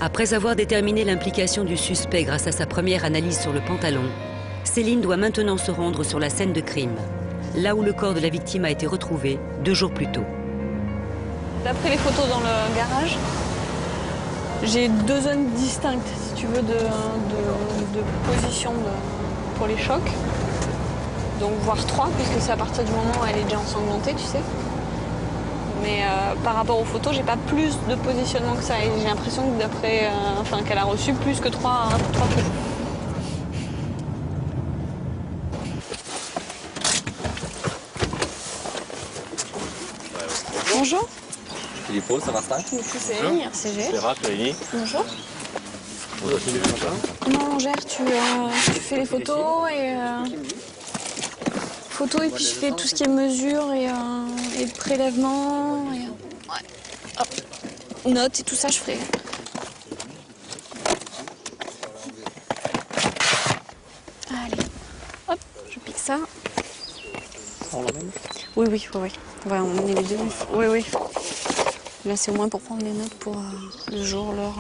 Après avoir déterminé l'implication du suspect grâce à sa première analyse sur le pantalon, Céline doit maintenant se rendre sur la scène de crime, là où le corps de la victime a été retrouvé 2 jours plus tôt. D'après les photos dans le garage, j'ai 2 zones distinctes, si tu veux, de position pour les chocs. Donc voire 3, puisque c'est à partir du moment où elle est déjà ensanglantée, tu sais. Mais par rapport aux photos, j'ai pas plus de positionnement que ça. Et j'ai l'impression que d'après, qu'elle a reçu plus que 3 coups. Bonjour. Filippo, ça va ça? C'est Annie, RCG. C'est rare, Annie. Bonjour. Comment on gère? Tu fais les photos et puis je fais tout ce qui est mesure et prélèvement. Et, ouais. Hop. Notes et tout ça, je ferai. Allez, hop, je pique ça. On l'emmène? Oui. On va emmener les deux. Oui. Là, c'est au moins pour prendre les notes pour le jour, l'heure.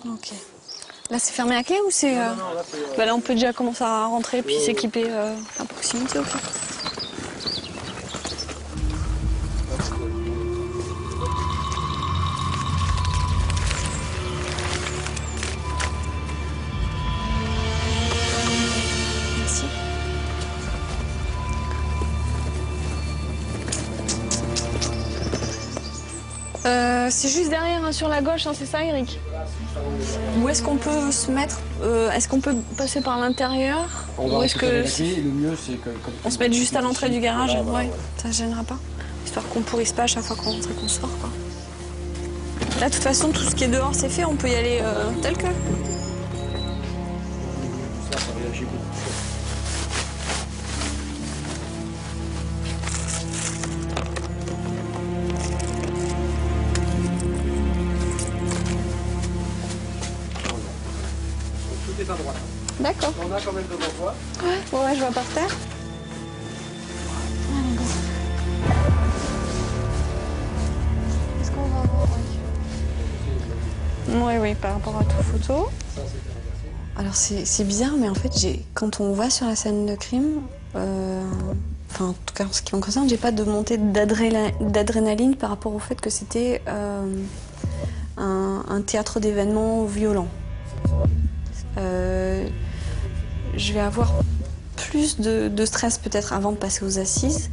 Ok. Là, c'est fermé à clé ou c'est... là, on peut déjà commencer à rentrer puis s'équiper à proximité, ok. Merci. C'est juste derrière, hein, sur la gauche, hein, c'est ça, Eric? Où est-ce qu'on peut se mettre? Est-ce qu'on peut passer par l'intérieur? Ou est-ce que le mieux, c'est on se mette juste à l'entrée du garage? Ouais, ça ne gênera pas. Histoire qu'on pourrisse pas à chaque fois qu'on rentre et qu'on sort, quoi. Là, de toute façon, tout ce qui est dehors, c'est fait. On peut y aller tel que. Ça réagit beaucoup. Tout est à droite. D'accord. On a quand même devant toi. Ouais, je vois par terre. Allez, go. Est-ce qu'on va voir? Oui, par rapport à toute photo. Alors c'est bizarre, mais en fait, quand on va sur la scène de crime, en tout cas en ce qui me concerne, j'ai pas de montée d'adrénaline par rapport au fait que c'était un théâtre d'événements violents. Je vais avoir plus de stress peut-être avant de passer aux assises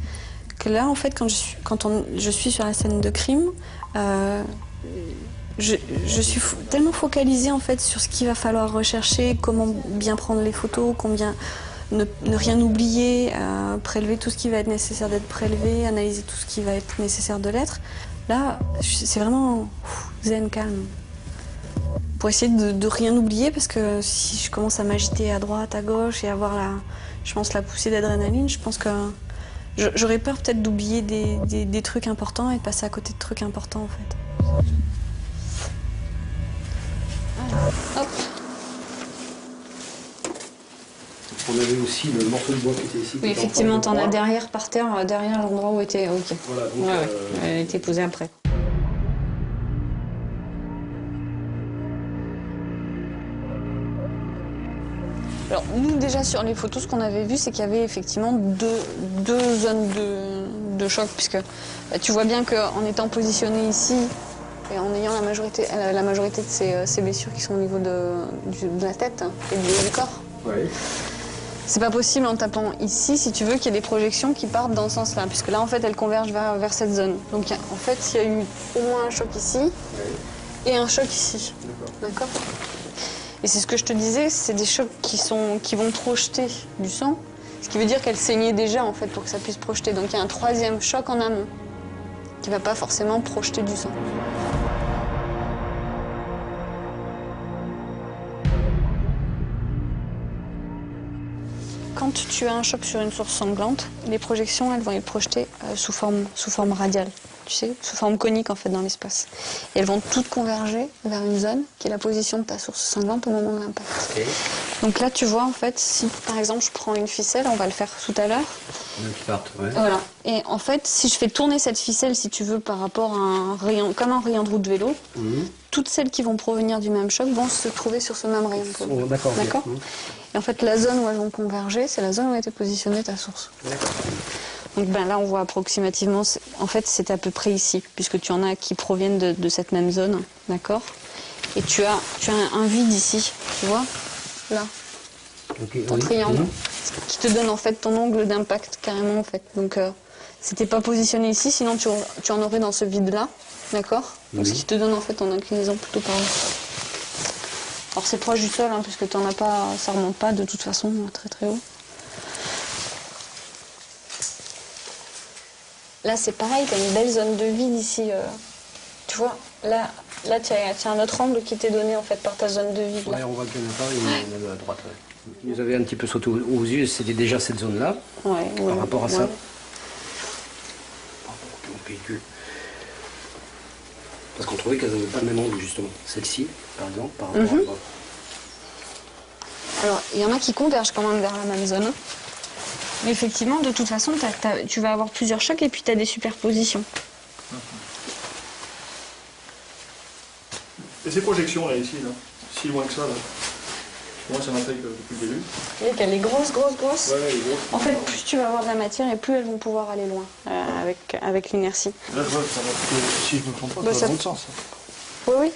que là, en fait, quand je suis sur la scène de crime, je suis tellement focalisée en fait sur ce qu'il va falloir rechercher, comment bien prendre les photos, combien ne rien oublier, prélever tout ce qui va être nécessaire d'être prélevé, analyser tout ce qui va être nécessaire de l'être. Là, c'est vraiment zen, calme. Pour essayer de rien oublier, parce que si je commence à m'agiter à droite, à gauche et avoir je pense la poussée d'adrénaline, je pense que j'aurais peur peut-être d'oublier des trucs importants et de passer à côté de trucs importants en fait. Hop. On avait aussi le morceau de bois qui était ici. Oui, effectivement, t'en as derrière, par terre, derrière l'endroit où était. Ok. Voilà, donc, ouais. Elle a été posée après. Alors, nous, déjà, sur les photos, ce qu'on avait vu, c'est qu'il y avait effectivement deux zones de choc, puisque tu vois bien qu'en étant positionné ici, et en ayant la majorité de ces blessures qui sont au niveau de la tête et du corps, c'est pas possible en tapant ici, si tu veux, qu'il y ait des projections qui partent dans ce sens-là, puisque là, en fait, elles convergent vers cette zone. Donc, en fait, il y a eu au moins un choc ici et un choc ici. D'accord. Et c'est ce que je te disais, c'est des chocs qui vont projeter du sang, ce qui veut dire qu'elle saignait déjà, en fait, pour que ça puisse projeter. Donc, il y a un troisième choc en amont qui ne va pas forcément projeter du sang. Quand tu as un choc sur une source sanglante, les projections, elles vont être projetées sous forme radiale. tu sais, sous forme conique en fait dans l'espace. Et elles vont toutes converger vers une zone qui est la position de ta source sanglante au moment de l'impact. Ok. Donc là, tu vois, en fait, si par exemple je prends une ficelle, on va le faire tout à l'heure. Qui partent, ouais. Voilà. Et en fait, si je fais tourner cette ficelle, si tu veux, par rapport à un rayon, comme un rayon de roue de vélo, toutes celles qui vont provenir du même choc vont se trouver sur ce même rayon de vélo. D'accord. D'accord. Et en fait, la zone où elles vont converger, c'est la zone où a été positionnée ta source. D'accord. Donc ben, là, on voit approximativement, en fait, c'est à peu près ici, puisque tu en as qui proviennent de cette même zone, d'accord. Et tu as un vide ici, tu vois, là, Ok, ton oui. triangle, qui te donne en fait ton angle d'impact carrément en fait. Donc c'était pas positionné ici, sinon tu en aurais dans ce vide-là, d'accord. Donc ce qui te donne en fait ton inclinaison plutôt par là. Alors c'est proche du sol, hein, puisque t'en as pas, ça remonte pas de toute façon très très haut. Là, c'est pareil, tu as une belle zone de vide ici. Tu vois, là tu as un autre angle qui t'est donné en fait par ta zone de vide. Là. Ouais, on voit qu'il y en a pas, il y en a à droite. Ouais. Ils nous avaient un petit peu sauté aux yeux, c'était déjà cette zone-là, par rapport à ça. Par rapport au véhicule. Parce qu'on trouvait qu'elles n'avaient pas le même angle, justement. Celle-ci, par exemple, par rapport à droite. Alors, il y en a qui convergent quand même vers la même zone. Mais effectivement, de toute façon, tu vas avoir plusieurs chocs et puis tu as des superpositions. Et ces projections là, ici, là, si loin que ça, là, moi ça m'intrigue depuis le début. Vous voyez qu'elle est grosse. Ouais, elle est grosse. En fait, plus tu vas avoir de la matière et plus elles vont pouvoir aller loin avec l'inertie. Là, je vois que ça va plutôt, si je ne me trompe pas, Bah, ça va dans l'autre sens. Oui.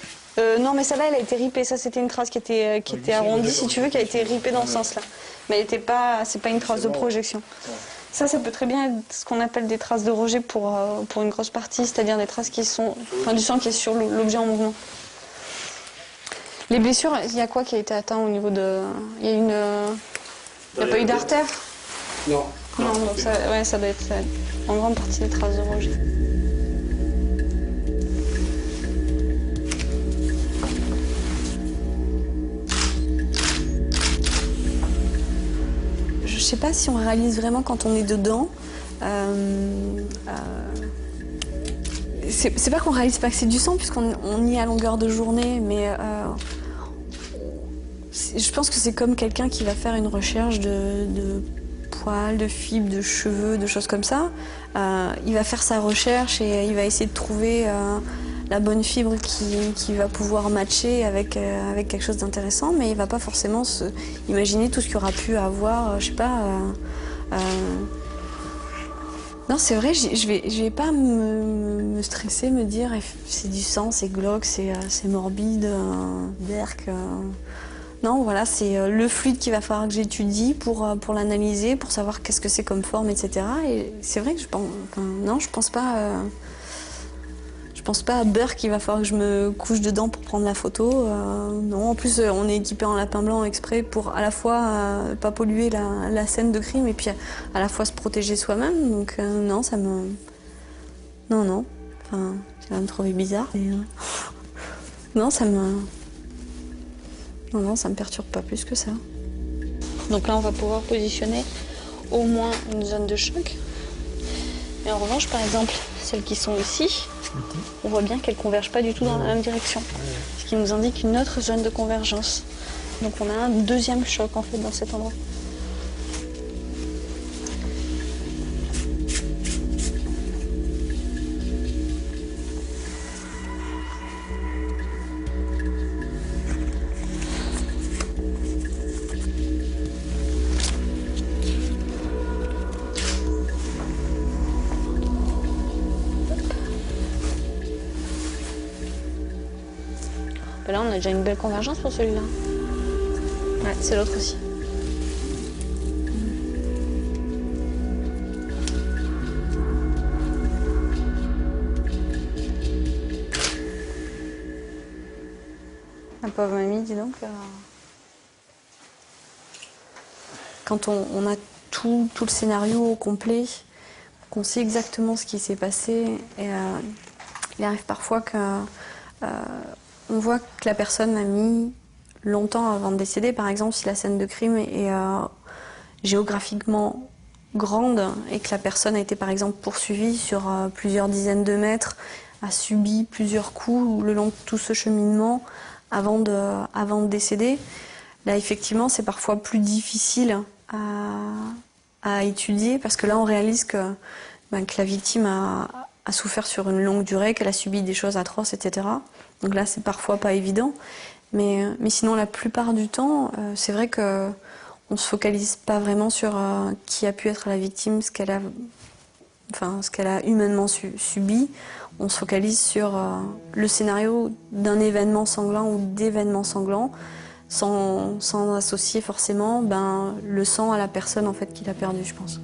Non, mais celle-là, elle a été ripée. Ça, c'était une trace qui était arrondie, si tu veux, qui a été ripée dans ce sens-là. Mais c'est pas une trace de projection. Ça peut très bien être ce qu'on appelle des traces de rejet pour une grosse partie, c'est-à-dire des traces qui sont, du sang qui est sur l'objet en mouvement. Les blessures, il y a quoi qui a été atteint au niveau de... Il n'y a pas eu d'artère? Non. Non, donc ça doit être en grande partie des traces de rejet. Je sais pas si on réalise vraiment quand on est dedans. C'est pas qu'on réalise pas que c'est du sang, puisqu'on y est à longueur de journée, mais je pense que c'est comme quelqu'un qui va faire une recherche de poils, de fibres, de cheveux, de choses comme ça. Il va faire sa recherche et il va essayer de trouver la bonne fibre qui va pouvoir matcher avec quelque chose d'intéressant, mais il va pas forcément imaginer tout ce qu'il y aura pu avoir, je sais pas. Non, c'est vrai, je vais pas me stresser, me dire c'est du sang, c'est glauque, c'est morbide, berk. Non, voilà, c'est le fluide qu'il va falloir que j'étudie pour l'analyser, pour savoir qu'est-ce que c'est comme forme, etc. Et c'est vrai que je pense pas. Je pense pas à beurre qu'il va falloir que je me couche dedans pour prendre la photo. Non, en plus on est équipé en lapin blanc exprès pour à la fois pas polluer la scène de crime et puis à la fois se protéger soi-même. Donc non, ça me... Non. Enfin, tu vas me trouver bizarre. Mais, non, ça me perturbe pas plus que ça. Donc là, on va pouvoir positionner au moins une zone de choc. Mais en revanche, par exemple, celles qui sont ici, on voit bien qu'elles ne convergent pas du tout dans la même direction. Ce qui nous indique une autre zone de convergence. Donc on a un deuxième choc en fait dans cet endroit. Là, on a déjà une belle convergence pour celui-là. Ouais, c'est l'autre aussi. La pauvre mamie, dis donc. Quand on a tout le scénario au complet, qu'on sait exactement ce qui s'est passé, et il arrive parfois que... on voit que la personne a mis longtemps avant de décéder. Par exemple, si la scène de crime est géographiquement grande et que la personne a été par exemple poursuivie sur plusieurs dizaines de mètres, a subi plusieurs coups le long de tout ce cheminement avant de décéder, là effectivement c'est parfois plus difficile à étudier parce que là on réalise que la victime a souffert sur une longue durée, qu'elle a subi des choses atroces, etc. Donc là c'est parfois pas évident, mais sinon la plupart du temps c'est vrai que on se focalise pas vraiment sur qui a pu être la victime, ce qu'elle a humainement subi. On se focalise sur le scénario d'un événement sanglant ou d'événements sanglants, sans associer forcément le sang à la personne en fait qui l'a perdu, je pense.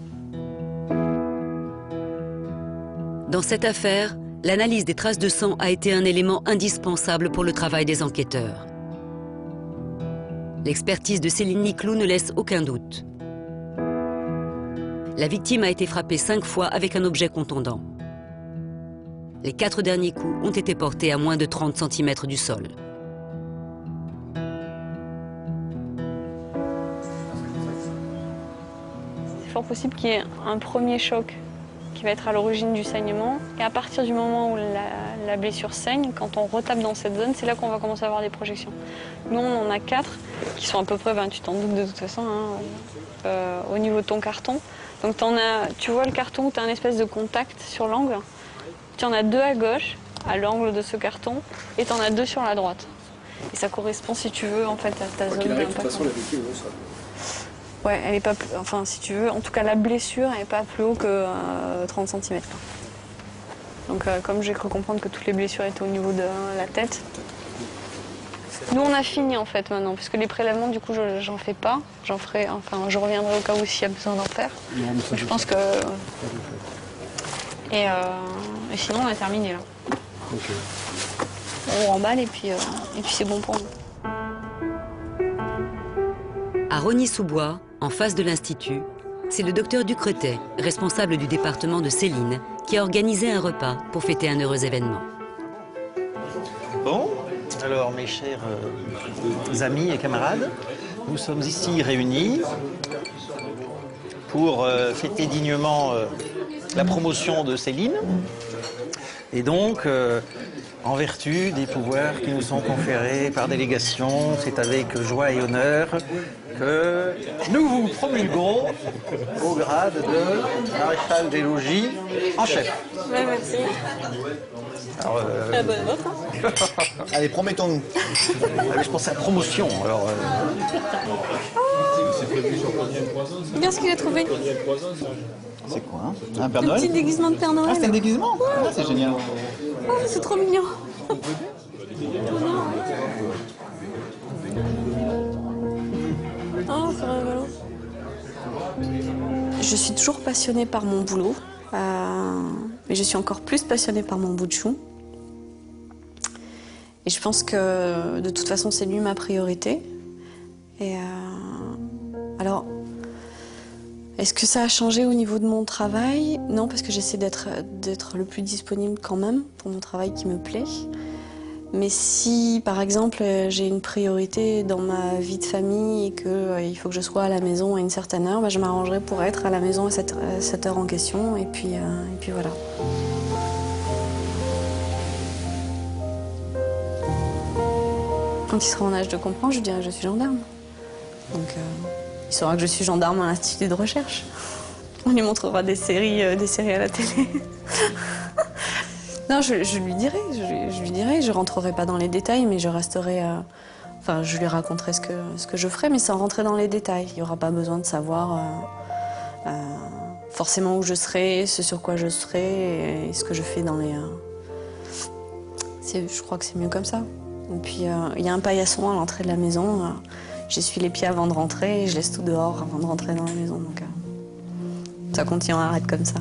Dans cette affaire, l'analyse des traces de sang a été un élément indispensable pour le travail des enquêteurs. L'expertise de Céline Niclou ne laisse aucun doute. La victime a été frappée 5 fois avec un objet contondant. Les 4 derniers coups ont été portés à moins de 30 cm du sol. C'est fort possible qu'il y ait un premier choc qui va être à l'origine du saignement. Et à partir du moment où la blessure saigne, quand on retape dans cette zone, c'est là qu'on va commencer à avoir des projections. Nous, on en a 4 qui sont à peu près, tu t'en doutes de toute façon, au niveau de ton carton. Donc tu vois le carton où tu as un espèce de contact sur l'angle. Tu en as 2 à gauche, à l'angle de ce carton, et tu en as 2 sur la droite. Et ça correspond, si tu veux, en fait, à ta zone d'impact. De toute façon, la victime, ça. Ouais, elle est pas plus, enfin, si tu veux, en tout cas, la blessure n'est pas plus haut que 30 cm. Donc, comme j'ai cru comprendre que toutes les blessures étaient au niveau de la tête. Nous, on a fini, en fait, maintenant, puisque les prélèvements, du coup, j'en fais pas. J'en ferai, je reviendrai au cas où s'il y a besoin d'en faire. Mais je pense que... Et sinon, on a terminé, là. Okay. On remballe et puis c'est bon pour nous. À Rosny-sous-Bois, en face de l'Institut, c'est le docteur Ducretet, responsable du département de Céline, qui a organisé un repas pour fêter un heureux événement. Bon, alors mes chers amis et camarades, nous sommes ici réunis pour fêter dignement la promotion de Céline. Et donc, en vertu des pouvoirs qui nous sont conférés par délégation, c'est avec joie et honneur que nous vous promulguons au grade de maréchal des logis en chef. Ouais, merci. Alors, Bonne vote, hein. allez, promettons-nous. Je pense à la promotion. Alors, Regarde ce qu'il a trouvé. c'est quoi, hein? Un Père Le Noël? petit déguisement de Père Noël. Ah, c'est un déguisement? Ah, c'est génial. Oh, c'est trop mignon. Oh, c'est rigolo. Je suis toujours passionnée par mon boulot, mais je suis encore plus passionnée par mon bout de chou. Et je pense que de toute façon, c'est lui ma priorité. Et alors, est-ce que ça a changé au niveau de mon travail? Non, parce que j'essaie d'être le plus disponible quand même pour mon travail qui me plaît. Mais si, par exemple, j'ai une priorité dans ma vie de famille et qu'il faut que je sois à la maison à une certaine heure, je m'arrangerai pour être à la maison à cette heure en question. Et puis voilà. Quand il sera en âge de comprendre, je lui dirai que je suis gendarme. Donc, il saura que je suis gendarme à l'Institut de recherche. On lui montrera des séries à la télé. Non, je lui dirai, je rentrerai pas dans les détails, mais je resterai... je lui raconterai ce que je ferai, mais sans rentrer dans les détails. Il n'y aura pas besoin de savoir forcément où je serai, ce sur quoi je serai, et ce que je fais dans les... Je crois que c'est mieux comme ça. Et puis, il y a un paillasson à l'entrée de la maison. J'essuie les pieds avant de rentrer et je laisse tout dehors avant de rentrer dans la maison. Donc, ça continuera à être comme ça.